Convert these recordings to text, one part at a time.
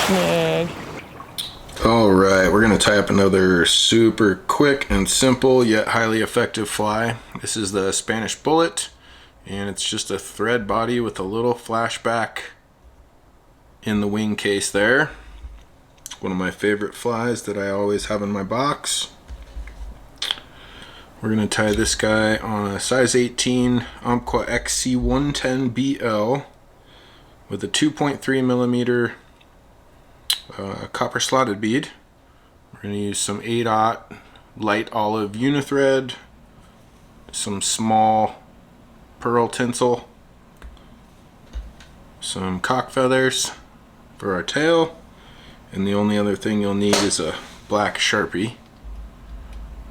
snag. All right, we're gonna tie up another super quick and simple yet highly effective fly. This is the Spanish bullet, and it's just a thread body with a little flashback in the wing case there. One of my favorite flies that I always have in my box. We're gonna tie this guy on a size 18 Umpqua XC110BL with a 2.3 millimeter copper slotted bead. We're going to use some 8/0 light olive unithread, some small pearl tinsel, some cock feathers for our tail, and the only other thing you'll need is a black Sharpie.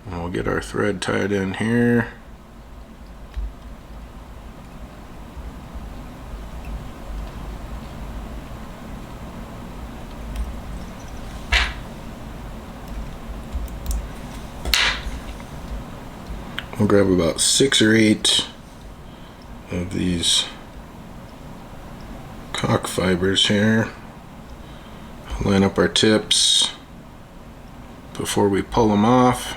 And we'll get our thread tied in here. We'll grab about 6 or 8 of these cock fibers here. Line up our tips before we pull them off.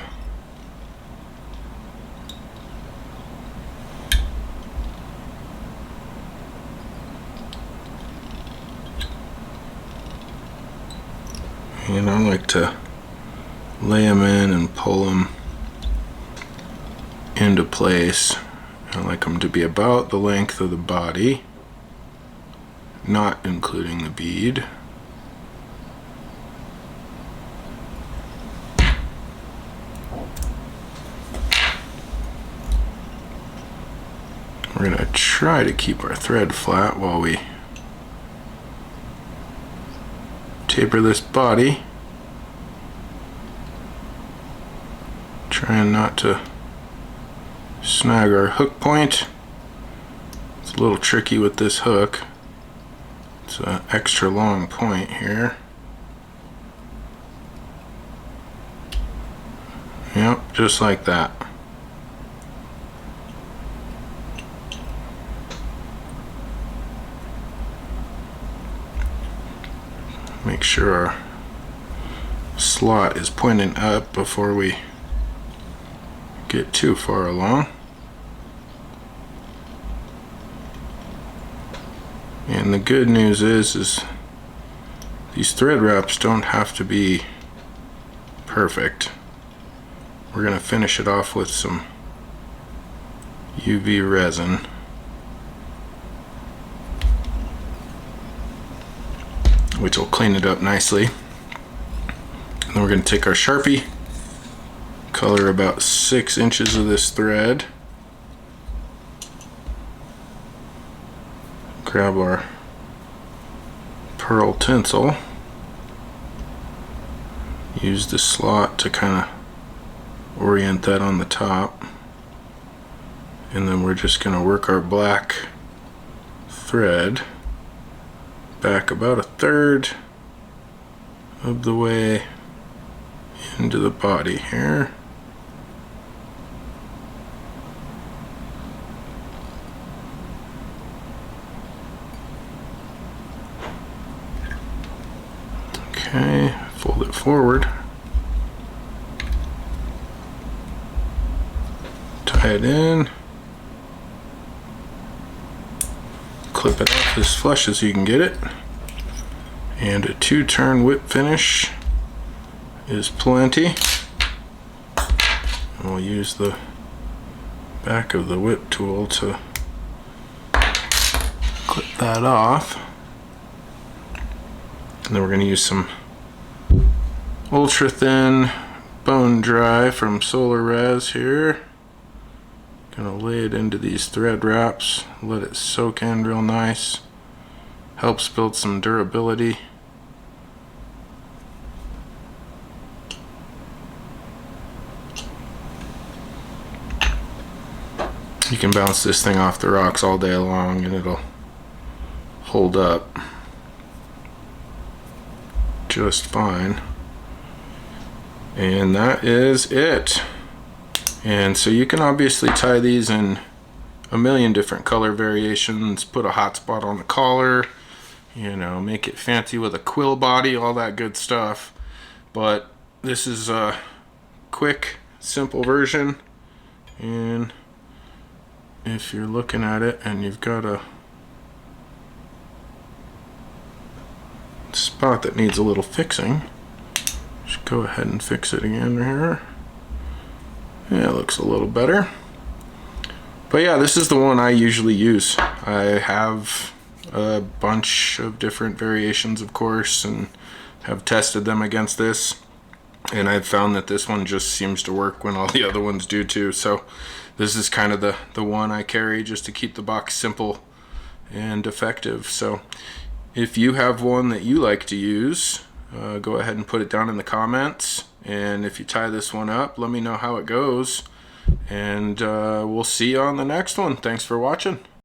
And I like to lay them in and pull them into place. I like them to be about the length of the body, not including the bead. We're going to try to keep our thread flat while we taper this body, trying not to snag our hook point. It's a little tricky with this hook. It's an extra long point here. Yep, just like that. Make sure our slot is pointing up before we get too far along. And the good news is these thread wraps don't have to be perfect. We're going to finish it off with some UV resin. Which will clean it up nicely. And then we're going to take our Sharpie, color about 6 inches of this thread, grab our pearl tinsel, use the slot to kind of orient that on the top, and then we're just going to work our black thread back about 1/3 of the way into the body here. Okay, fold it forward, tie it in, clip it off as flush as you can get it, and a 2-turn whip finish is plenty. And we'll use the back of the whip tool to clip that off. And then we're going to use some ultra thin bone dry from Solar Res here. Gonna lay it into these thread wraps, let it soak in real nice, helps build some durability. You can bounce this thing off the rocks all day long and it'll hold up just fine. And that is it. And so you can obviously tie these in a million different color variations, put a hot spot on the collar, you know, make it fancy with a quill body, all that good stuff. But this is a quick, simple version. And if you're looking at it and you've got a spot that needs a little fixing, just go ahead and fix it again here. Yeah, it looks a little better. But yeah, this is the one I usually use. I have a bunch of different variations, of course, and have tested them against this. And I've found that this one just seems to work when all the other ones do too. So this is kind of the one I carry just to keep the box simple and effective. So if you have one that you like to use, go ahead and put it down in the comments. And if you tie this one up, let me know how it goes. And we'll see you on the next one. Thanks for watching.